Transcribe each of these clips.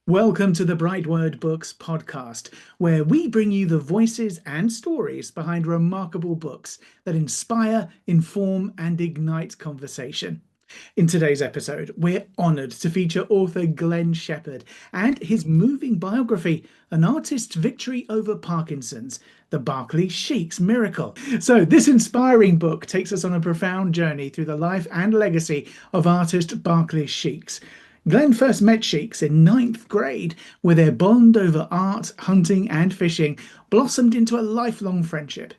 Welcome to the BrightWord Books Podcast, where we bring you the voices and stories behind remarkable books that inspire, inform, and ignite conversation. In today's episode, we're honoured to feature author Gleen Shepard and his moving biography, An Artist's Victory Over Parkinson's, the Barclay Sheaks Miracle. So, this inspiring book takes us on a profound journey through the life and legacy of artist Barclay Sheaks. Glenn first met Sheaks in ninth grade, where their bond over art, hunting, and fishing blossomed into a lifelong friendship.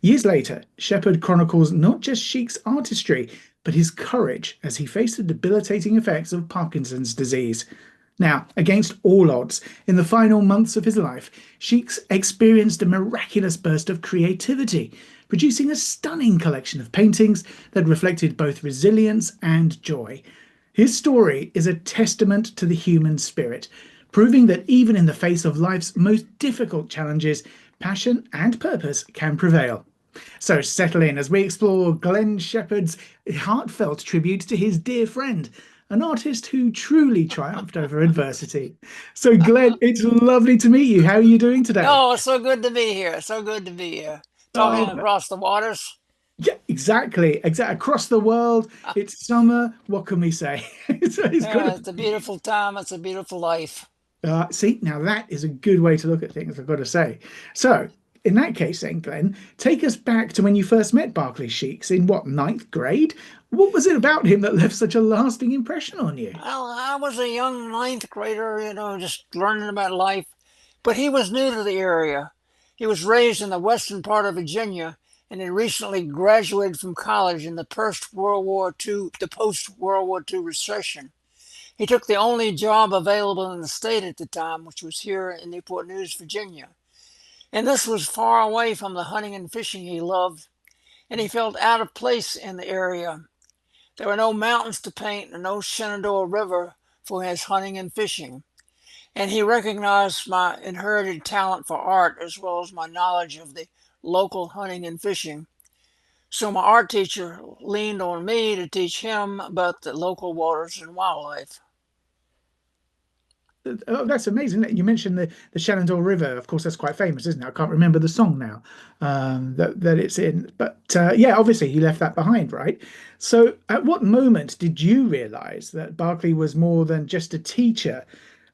Years later, Shepard chronicles not just Sheaks' artistry, but his courage as he faced the debilitating effects of Parkinson's disease. Now, against all odds, in the final months of his life, Sheaks experienced a miraculous burst of creativity, producing a stunning collection of paintings that reflected both resilience and joy. His story is a testament to the human spirit, proving that even in the face of life's most difficult challenges, passion and purpose can prevail. So settle in as we explore Gleen Shepard's heartfelt tribute to his dear friend, an artist who truly triumphed over adversity. So Glenn, it's lovely to meet you. How are you doing today? Oh, it's so good to be here. So good to be here. Talking Oh, across the waters. yeah, exactly. Across the world, it's summer. What can we say? It's Yeah, good. it's a beautiful time. It's a beautiful life. See, now that is a good way to look at things, I've got to say. So, in that case, then, Glenn, take us back to when you first met Barclay Sheaks in what, ninth grade? What was it about him that left such a lasting impression on you? Well, I was a young ninth grader, just learning about life. But he was new to the area. He was raised in the western part of Virginia, and he recently graduated from college in the post-World War II recession. He took the only job available in the state at the time, which was here in Newport News, Virginia. And this was far away from the hunting and fishing he loved, and he felt out of place in the area. There were no mountains to paint and no Shenandoah River for his hunting and fishing. And he recognized my inherited talent for art as well as my knowledge of the local hunting and fishing. So my art teacher leaned on me to teach him about the local waters and wildlife. Oh, that's amazing. You mentioned the Shenandoah River. Of course, that's quite famous, isn't it? I can't remember the song now that it's in. But yeah, obviously he left that behind, right? So at what moment did you realize that Barclay was more than just a teacher,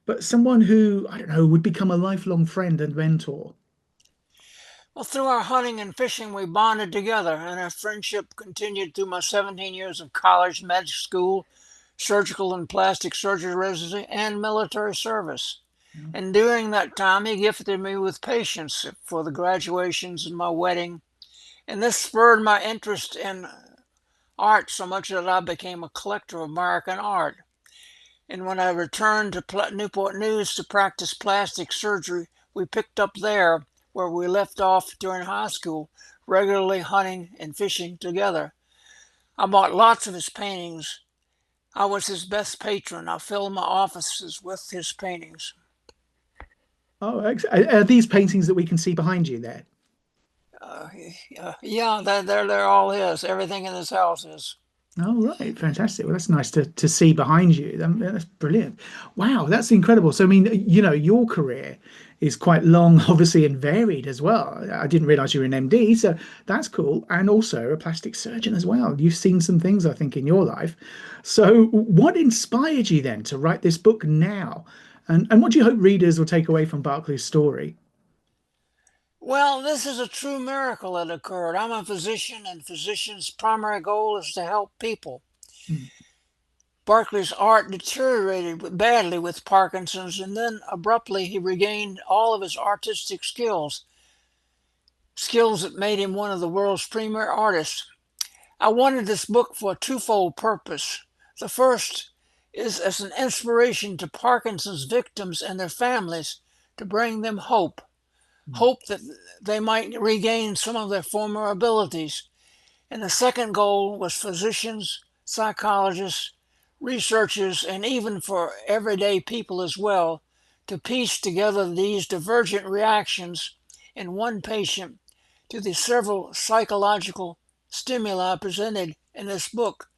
but someone who, I don't know, would become a lifelong friend and mentor? Well, through our hunting and fishing, we bonded together, and our friendship continued through my 17 years of college, med school, surgical and plastic surgery residency, and military service. Yeah. And during that time, he gifted me with patience for the graduations and my wedding. And this spurred my interest in art so much that I became a collector of American art. And when I returned to Newport News to practice plastic surgery, we picked up there where we left off during high school, regularly hunting and fishing together. I bought lots of his paintings. I was his best patron. I filled my offices with his paintings. Oh, are these paintings that we can see behind you there? Uh, yeah, they're all his. Everything in this house is. Oh, right. Fantastic. Well, that's nice to see behind you. That's brilliant. Wow, that's incredible. So, I mean, your career is quite long, obviously, and varied as well. I didn't realize you were an MD, so that's cool. And also a plastic surgeon as well. You've seen some things, I think, in your life. So, what inspired you then to write this book now? And what do you hope readers will take away from Barclay's story? Well, this is a true miracle that occurred. I'm a physician, and physicians' primary goal is to help people. Hmm. Barclay's art deteriorated badly with Parkinson's, and then abruptly he regained all of his artistic skills that made him one of the world's premier artists. I wanted this book for a twofold purpose. The first is as an inspiration to Parkinson's victims and their families to bring them hope that they might regain some of their former abilities. And the second goal was physicians, psychologists, researchers, and even for everyday people as well, to piece together these divergent reactions in one patient to the several psychological stimuli presented in this book,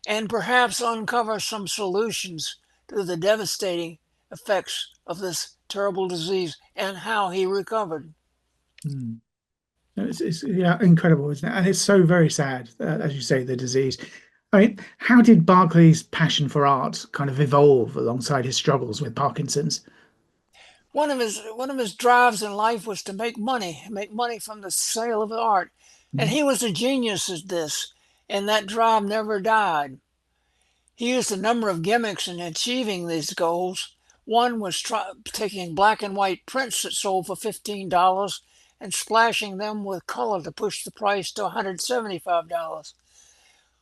and perhaps uncover some solutions to the devastating effects of this terrible disease and how he recovered. Mm. It's yeah, incredible, isn't it? And it's so very sad, as you say, the disease. I mean, how did Barclay's passion for art kind of evolve alongside his struggles with Parkinson's? One of his drives in life was to make money from the sale of art, and Mm. he was a genius at this, and that drive never died. He used a number of gimmicks in achieving these goals. One was taking black and white prints that sold for $15 and splashing them with color to push the price to $175.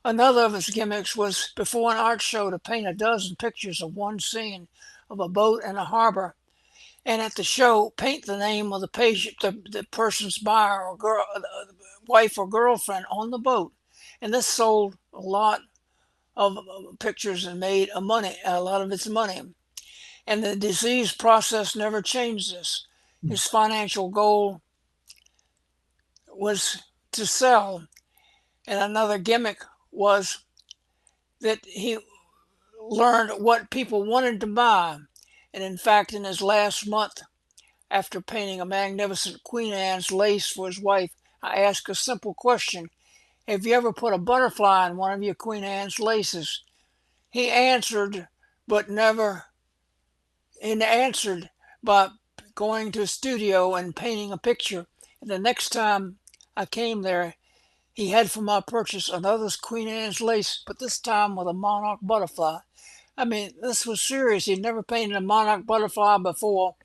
Another of his gimmicks was before an art show to paint a dozen pictures of one scene of a boat in a harbor, and at the show paint the name of the patient, the person's buyer or girl, wife or girlfriend on the boat, and this sold a lot of pictures and made a lot of its money. And the disease process never changed this. Mm. His financial goal was to sell, and another gimmick was that he learned what people wanted to buy. And in fact, in his last month, after painting a magnificent Queen Anne's lace for his wife, I asked a simple question: have you ever put a butterfly in one of your Queen Anne's laces? He answered, but never, and answered by going to a studio and painting a picture. And the next time I came there, he had for my purchase another Queen Anne's lace, but this time with a monarch butterfly. I mean, this was serious. He'd never painted a monarch butterfly before,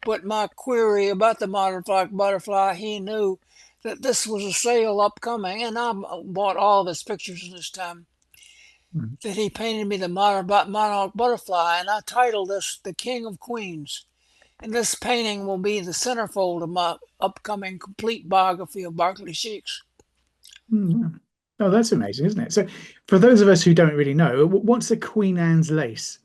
but my query about the monarch butterfly, he knew that this was a sale upcoming, and I bought all of his pictures this time. Mm. That he painted me the monarch butterfly, and I titled this "The King of Queens." And this painting will be the centerfold of my upcoming complete biography of Barclay Sheaks. Mm. Oh, that's amazing, isn't it? So, for those of us who don't really know, what's a Queen Anne's lace?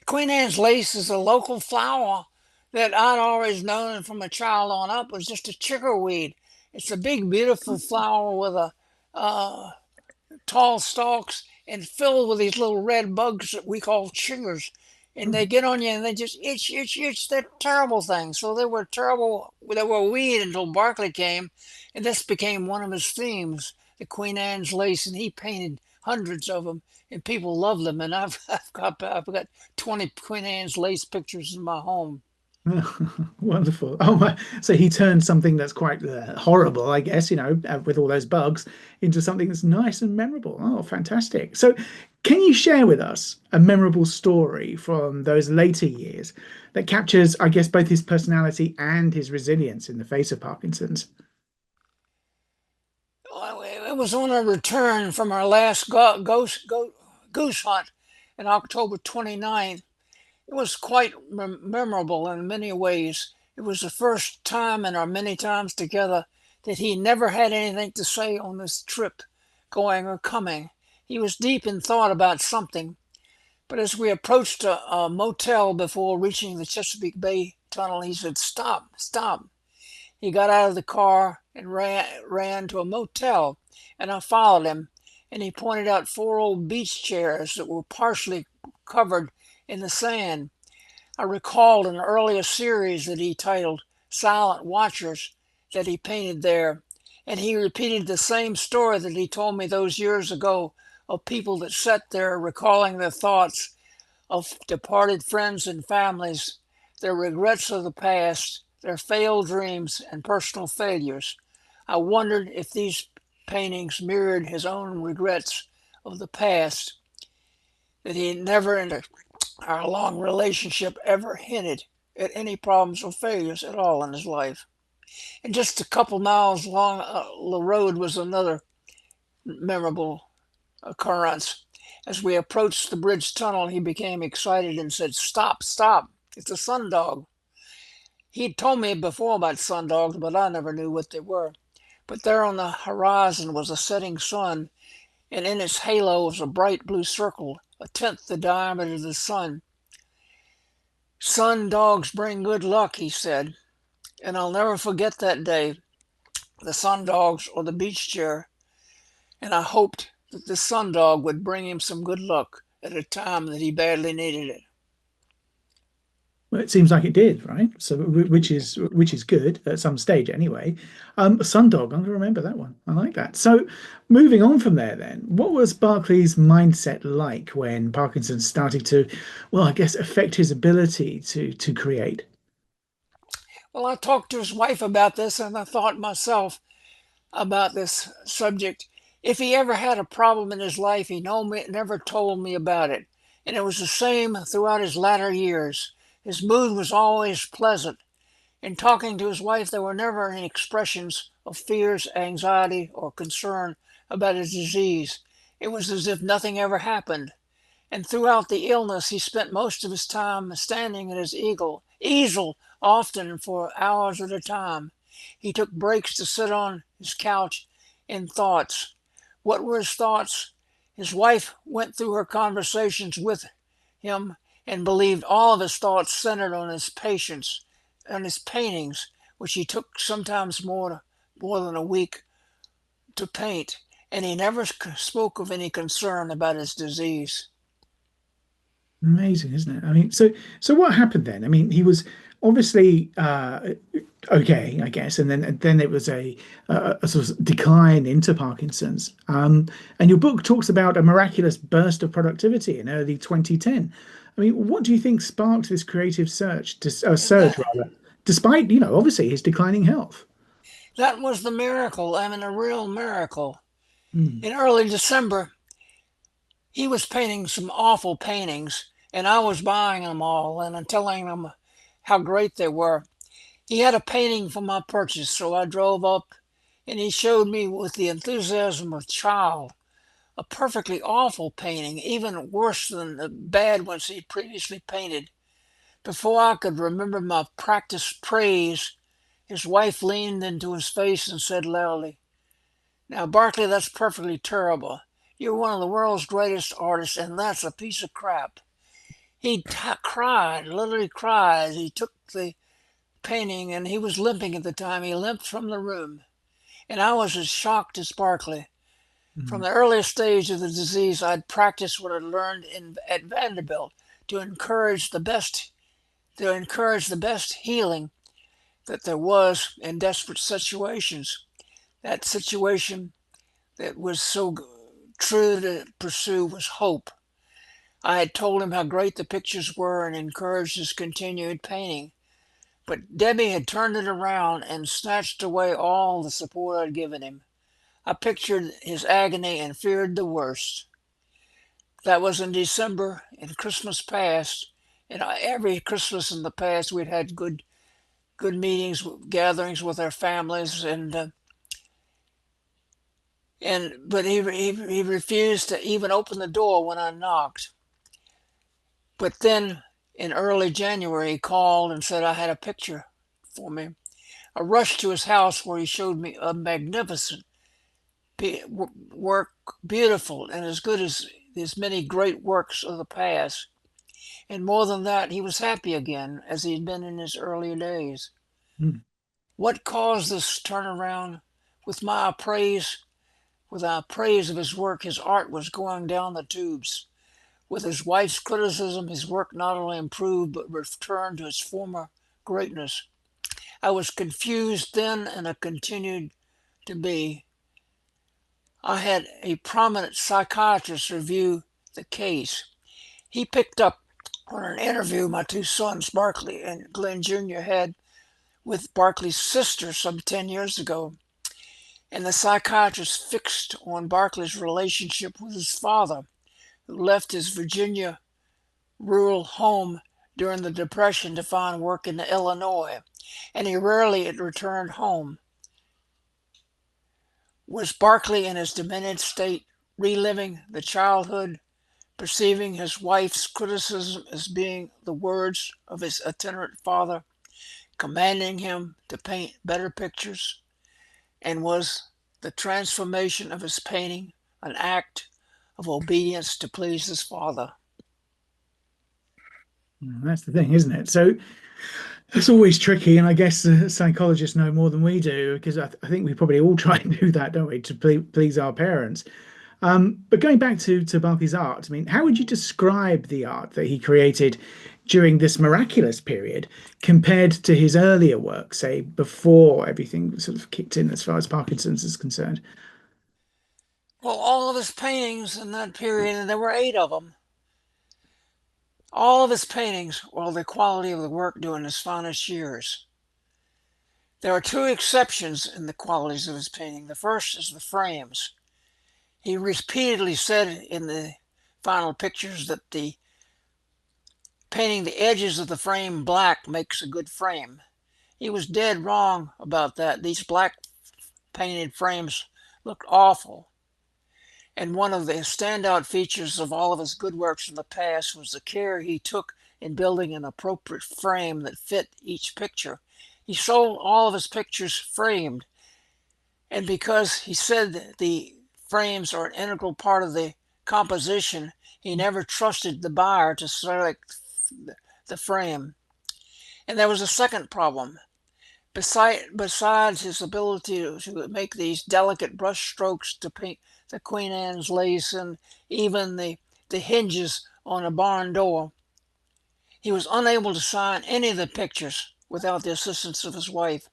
Queen Anne's lace is a local flower that I'd always known from a child on up was just a chickerweed. It's a big, beautiful flower with a tall stalks and filled with these little red bugs that we call chiggers. And they get on you and they just itch, itch, itch. They're terrible things. So they were terrible. They were weed until Barclay came, and this became one of his themes, the Queen Anne's lace, and he painted hundreds of them, and people love them. And I've got 20 Queen Anne's lace pictures in my home. Wonderful. Oh, so he turned something that's quite horrible, I guess, with all those bugs, into something that's nice and memorable. Oh, fantastic. So, can you share with us a memorable story from those later years that captures, I guess, both his personality and his resilience in the face of Parkinson's? It was on a return from our last goose hunt in October 29th. It was quite memorable in many ways. It was the first time in our many times together that he never had anything to say on this trip, going or coming. He was deep in thought about something, but as we approached a motel before reaching the Chesapeake Bay tunnel, he said, "Stop, stop." He got out of the car and ran to a motel, and I followed him, and he pointed out four old beach chairs that were partially covered in the sand. I recalled an earlier series that he titled Silent Watchers that he painted there, and he repeated the same story that he told me those years ago of people that sat there recalling their thoughts of departed friends and families, their regrets of the past, their failed dreams and personal failures. I wondered if these paintings mirrored his own regrets of the past, that he never in our long relationship ever hinted at any problems or failures at all in his life. And just a couple miles along the road was another memorable occurrence. As we approached the bridge tunnel, he became excited and said, "Stop, stop, it's a sundog." He'd told me before about sundogs, but I never knew what they were. But there on the horizon was a setting sun, and in its halo was a bright blue circle, a tenth the diameter of the sun. "Sun dogs bring good luck," he said, and I'll never forget that day, the sun dogs or the beach chair, and I hoped that the sun dog would bring him some good luck at a time that he badly needed it. Well, it seems like it did, right? So, which is good at some stage anyway. Sundog, I'm going to remember that one. I like that. So, moving on from there, then, what was Barclay's mindset like when Parkinson started to, well, I guess, affect his ability to create? Well, I talked to his wife about this and I thought myself about this subject. If he ever had a problem in his life, he never told me about it. And it was the same throughout his latter years. His mood was always pleasant. In talking to his wife, there were never any expressions of fears, anxiety, or concern about his disease. It was as if nothing ever happened. And throughout the illness, he spent most of his time standing at his easel, often for hours at a time. He took breaks to sit on his couch in thoughts. What were his thoughts? His wife went through her conversations with him and believed all of his thoughts centered on his patients, on his paintings, which he took sometimes more than a week to paint, and he never spoke of any concern about his disease. Amazing, isn't it? I mean, so what happened then? I mean, he was obviously okay, I guess, and then it was a sort of decline into Parkinson's. And your book talks about a miraculous burst of productivity in early 2010. I mean, what do you think sparked this creative surge rather, despite, obviously his declining health? That was the miracle. I mean, a real miracle. Hmm. In early December, he was painting some awful paintings, and I was buying them all and telling him how great they were. He had a painting for my purchase, so I drove up and he showed me with the enthusiasm of a child a perfectly awful painting, even worse than the bad ones he previously painted. Before I could remember my practiced praise, his wife leaned into his face and said loudly, "Now, Barclay, that's perfectly terrible. You're one of the world's greatest artists, and that's a piece of crap." Cried, literally cried. He took the painting, and he was limping at the time. He limped from the room, and I was as shocked as Barclay. From Hmm. the earliest stage of the disease, I'd practiced what I'd learned at Vanderbilt to encourage the best healing that there was in desperate situations. That situation that was so true to pursue was hope. I had told him how great the pictures were and encouraged his continued painting. But Debbie had turned it around and snatched away all the support I'd given him. I pictured his agony and feared the worst. That was in December, and Christmas passed. And every Christmas in the past, we'd had good meetings, gatherings with our families, but he refused to even open the door when I knocked. But then in early January, he called and said I had a picture for me. I rushed to his house where he showed me a magnificent work, beautiful and as good as his many great works of the past. And more than that, he was happy again, as he had been in his earlier days. Hmm. What caused this turnaround? With my praise, with our praise of his work, his art was going down the tubes. With his wife's criticism, his work not only improved but returned to its former greatness. I was confused then, and I continued to be. I had a prominent psychiatrist review the case. He picked up on an interview my two sons, Barclay and Glenn Jr., had with Barclay's sister some 10 years ago. And the psychiatrist fixed on Barclay's relationship with his father, who left his Virginia rural home during the Depression to find work in Illinois, and he rarely had returned home. Was Barclay in his demented state reliving the childhood, perceiving his wife's criticism as being the words of his itinerant father, commanding him to paint better pictures? And was the transformation of his painting an act of obedience to please his father? That's the thing, isn't it? So it's always tricky, and I guess psychologists know more than we do because I think we probably all try and do that, don't we, to please our parents. But going back to Barclay's art, I mean, how would you describe the art that he created during this miraculous period compared to his earlier work, say before everything sort of kicked in as far as Parkinson's is concerned? Well, all of his paintings in that period, and there were 8 of them, all of his paintings were the quality of the work during his finest years. There are 2 exceptions in the qualities of his painting. The first is the frames. He repeatedly said in the final pictures that painting the edges of the frame black makes a good frame. He was dead wrong about that. These black painted frames looked awful. And one of the standout features of all of his good works in the past was the care he took in building an appropriate frame that fit each picture. He sold all of his pictures framed. And because he said the frames are an integral part of the composition, he never trusted the buyer to select the frame. And there was a second problem. Besides his ability to make these delicate brush strokes to paint the Queen Anne's lace and even the hinges on a barn door, he was unable to sign any of the pictures without the assistance of his wife.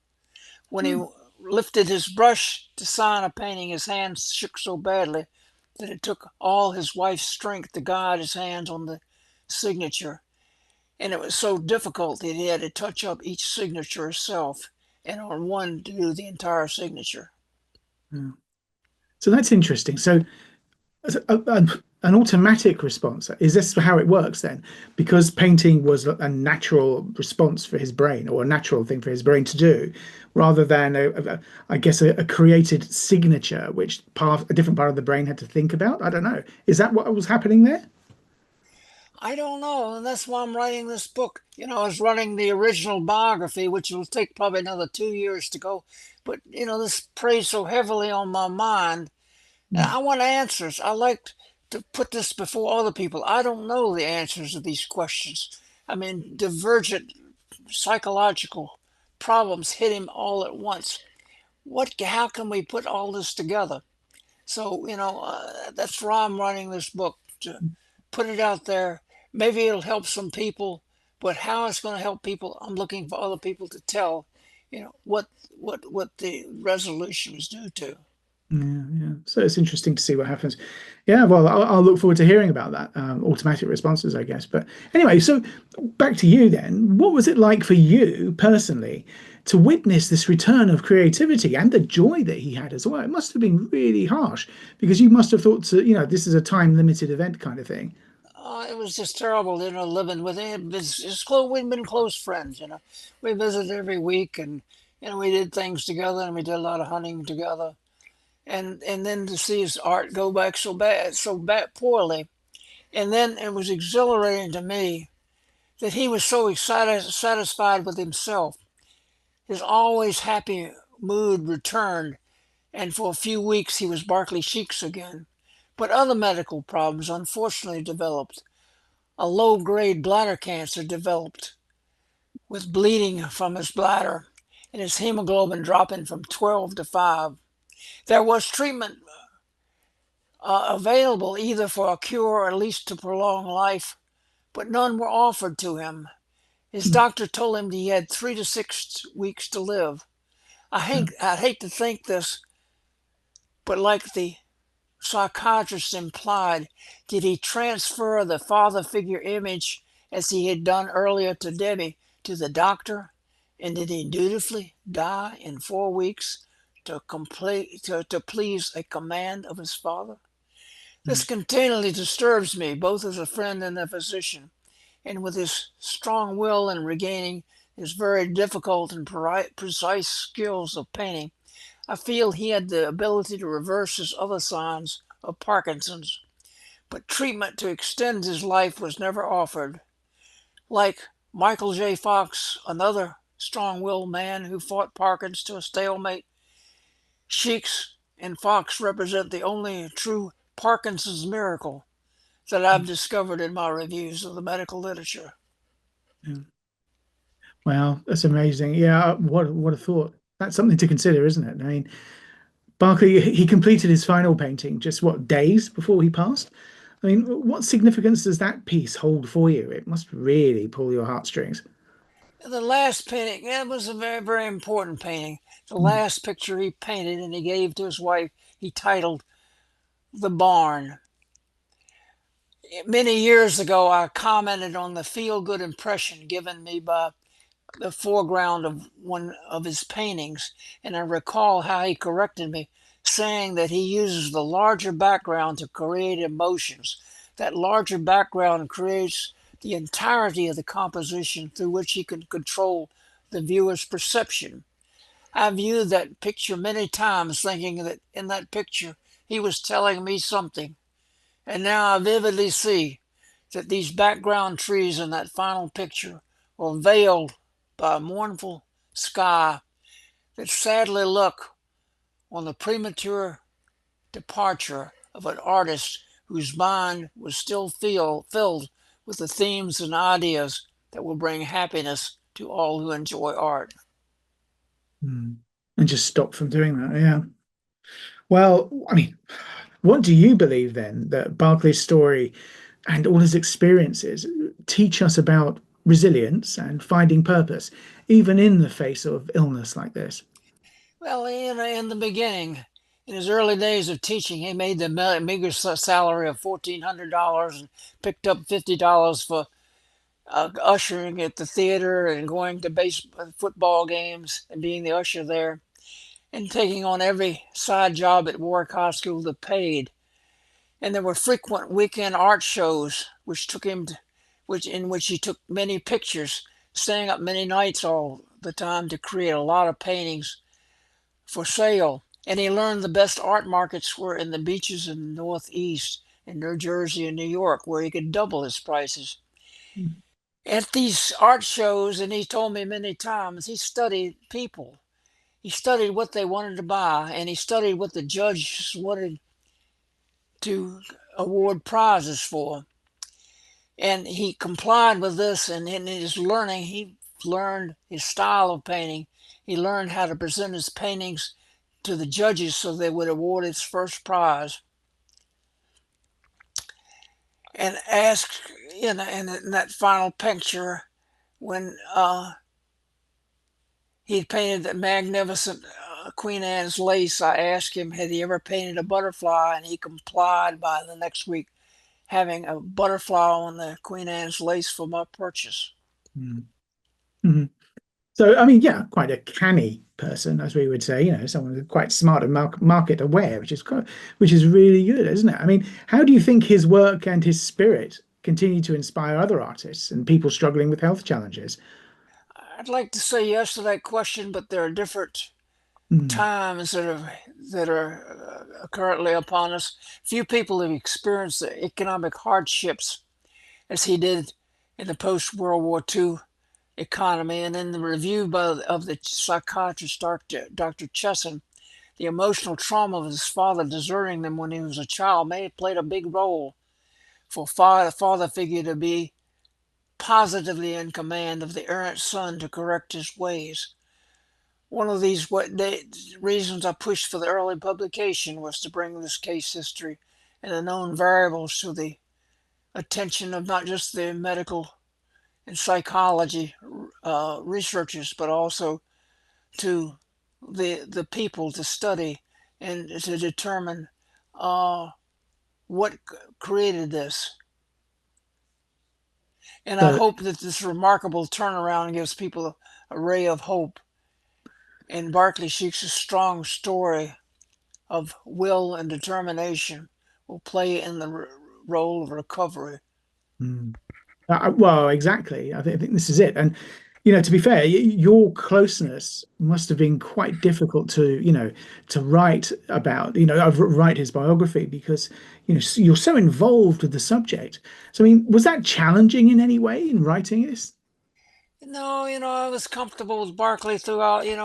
When he lifted his brush to sign a painting, his hands shook so badly that it took all his wife's strength to guide his hands on the signature. And it was so difficult that he had to touch up each signature herself and on one to do the entire signature. So that's interesting. So an automatic response, is this how it works then? Because painting was a natural response for his brain, or a natural thing for his brain to do, rather than I guess a created signature which a different part of the brain had to think about. I don't know. Is that what was happening there? I don't know, and that's why I'm writing this book. I was running the original biography, which will take probably another 2 years to go. But, this preys so heavily on my mind. And I want answers. I like to put this before other people. I don't know the answers to these questions. I mean, divergent psychological problems hit him all at once. How can we put all this together? So, that's why I'm writing this book, to put it out there. Maybe it'll help some people, but how it's going to help people, I'm looking for other people to tell, what the resolution is due to. Yeah. So it's interesting to see what happens. Yeah, well, I'll look forward to hearing about that. Automatic responses, I guess. But anyway, so back to you then. What was it like for you personally to witness this return of creativity and the joy that he had as well? It must have been really harsh, because you must have thought, this is a time-limited event kind of thing. It was just terrible, living with him. We'd been close friends, We visited every week, and we did things together, and we did a lot of hunting together. And then to see his art go back so poorly, and then it was exhilarating to me that he was so satisfied with himself. His always happy mood returned, and for a few weeks he was Barclay Sheaks again. But other medical problems unfortunately developed. A low-grade bladder cancer developed, with bleeding from his bladder and his hemoglobin dropping from 12 to 5. There was treatment available, either for a cure or at least to prolong life, but none were offered to him. His doctor told him that he had 3 to 6 weeks to live. I'd hate to think this, but like the psychiatrist implied, did he transfer the father figure image, as he had done earlier to Debbie, to the doctor? And did he dutifully die in 4 weeks to please a command of his father? This continually disturbs me, both as a friend and a physician. And with his strong will in regaining his very difficult and precise skills of painting, I feel he had the ability to reverse his other signs of Parkinson's. But treatment to extend his life was never offered. Like Michael J. Fox, another strong-willed man who fought Parkinson's to a stalemate, Sheaks and Fox represent the only true Parkinson's miracle that I've discovered in my reviews of the medical literature. Yeah. Wow, that's amazing. Yeah, what a thought. That's something to consider, isn't it? I mean, Barclay, he completed his final painting just days before he passed. I mean, what significance does that piece hold for you? It must really pull your heartstrings. The last painting, it was a very, very important painting. The Mm, last picture he painted and he gave to his wife, he titled The Barn. Many years ago, I commented on the feel-good impression given me by the foreground of one of his paintings, and I recall how he corrected me, saying that he uses the larger background to create emotions. That larger background creates the entirety of the composition through which he can control the viewer's perception. I viewed that picture many times thinking that in that picture he was telling me something, and now I vividly see that these background trees in that final picture were veiled by a mournful sky that sadly look on the premature departure of an artist whose mind was still filled with the themes and ideas that will bring happiness to all who enjoy art. mm. And just stop from doing that. Yeah. Well, I mean, what do you believe then that Barclay's story and all his experiences teach us about resilience and finding purpose, even in the face of illness like this? Well, in the beginning, in his early days of teaching, he made the meager salary of $1,400 and picked up $50 for ushering at the theater and going to football games and being the usher there and taking on every side job at Warwick High School that paid. And there were frequent weekend art shows in which he took many pictures, staying up many nights all the time to create a lot of paintings for sale. And he learned the best art markets were in the beaches in the Northeast, in New Jersey and New York, where he could double his prices. At these art shows, and he told me many times, he studied people. He studied what they wanted to buy, and he studied what the judges wanted to award prizes for. And he complied with this, and in his learning, he learned his style of painting. He learned how to present his paintings to the judges so they would award its first prize. And asked in that final picture when he'd painted that magnificent Queen Anne's lace, I asked him, had he ever painted a butterfly? And he complied by the next week having a butterfly on the Queen Anne's lace for my purchase. Mm. Mhm. So, I mean, yeah, quite a canny person, as we would say, someone who's quite smart and market aware, which is really good, isn't it? I mean, how do you think his work and his spirit continue to inspire other artists and people struggling with health challenges? I'd like to say yes to that question, but there are different Mm, times that are currently upon us. Few people have experienced the economic hardships as he did in the post-World War II economy. And in the review of the psychiatrist Dr. Chesson, the emotional trauma of his father deserting them when he was a child may have played a big role for the father figure to be positively in command of the errant son to correct his ways. One of these reasons I pushed for the early publication was to bring this case history and the known variables to the attention of not just the medical and psychology researchers, but also to the people to study and to determine what created this. And I so, hope that this remarkable turnaround gives people a ray of hope. And Barclay Sheaks' strong story of will and determination will play in the role of recovery. mm. Well, exactly. I think this is it. And, to be fair, your closeness must have been quite difficult to write about, write his biography because, you're so involved with the subject. So, I mean, was that challenging in any way in writing this? No, I was comfortable with Barclay throughout. It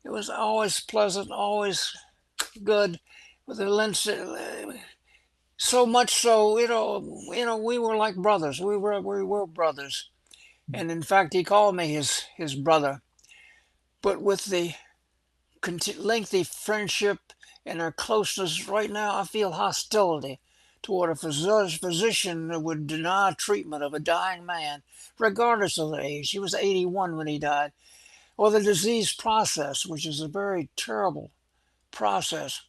was always pleasant, always good with the lens. So much so, we were like brothers. We were brothers, and in fact, he called me his brother. But with the lengthy friendship and our closeness right now, I feel hostility toward a physician that would deny treatment of a dying man, regardless of the age. He was 81 when he died. Or the disease process, which is a very terrible process.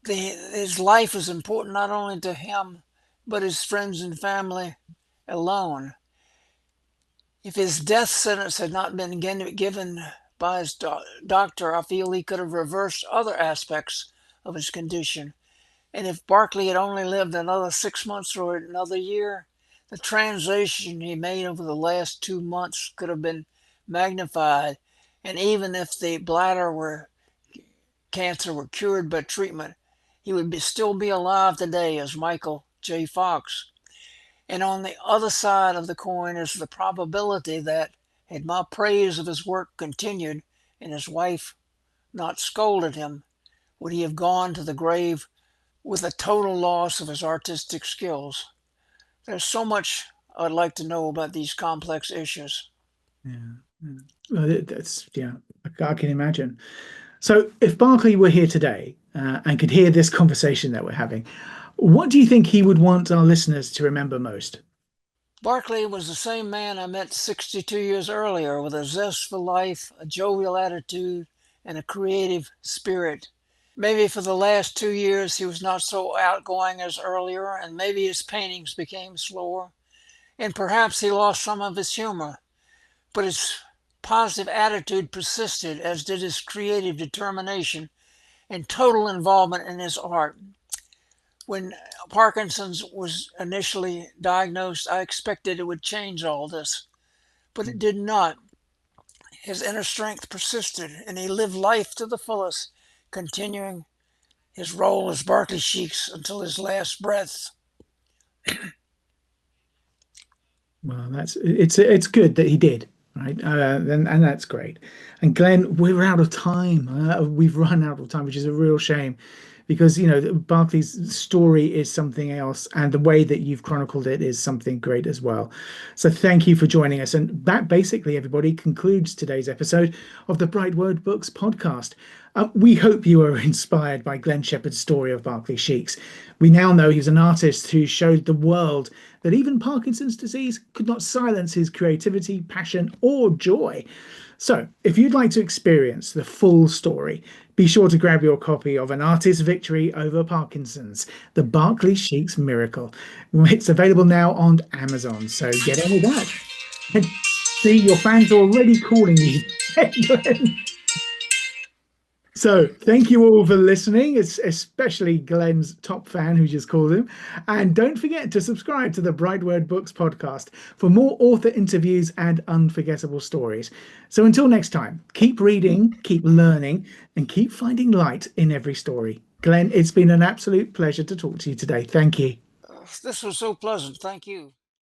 His life is important not only to him, but his friends and family alone. If his death sentence had not been given by his doctor, I feel he could have reversed other aspects of his condition. And if Barclay had only lived another 6 months or another year, the translation he made over the last 2 months could have been magnified. And even if the bladder cancer were cured by treatment, he would still be alive today as Michael J. Fox. And on the other side of the coin is the probability that, had my praise of his work continued and his wife not scolded him, would he have gone to the grave with a total loss of his artistic skills. There's so much I'd like to know about these complex issues. Yeah, well, that's I can imagine. So, if Barclay were here today and could hear this conversation that we're having, what do you think he would want our listeners to remember most? Barclay was the same man I met 62 years earlier, with a zest for life, a jovial attitude, and a creative spirit. Maybe for the last 2 years he was not so outgoing as earlier, and maybe his paintings became slower, and perhaps he lost some of his humor. But his positive attitude persisted, as did his creative determination and total involvement in his art. When Parkinson's was initially diagnosed, I expected it would change all this, but it did not. His inner strength persisted, and he lived life to the fullest, continuing his role as Barclay Sheaks until his last breath. Well, it's good that he did, right? And that's great. And Glenn, we're out of time. We've run out of time, which is a real shame, because Barclay's story is something else, and the way that you've chronicled it is something great as well. So thank you for joining us. And that basically, everybody, concludes today's episode of the BrightWord Books podcast. We hope you are inspired by Gleen Shepard's story of Barclay Sheaks. We now know he's an artist who showed the world that even Parkinson's disease could not silence his creativity, passion, or joy. So, if you'd like to experience the full story, be sure to grab your copy of An Artist's Victory Over Parkinson's, The Barclay Sheaks Miracle. It's available now on Amazon, so get on with that. And see, your fans are already calling you. So thank you all for listening, especially Glenn's top fan who just called him. And don't forget to subscribe to the BrightWord Books podcast for more author interviews and unforgettable stories. So until next time, keep reading, keep learning, and keep finding light in every story. Glenn, it's been an absolute pleasure to talk to you today. Thank you. This was so pleasant. Thank you.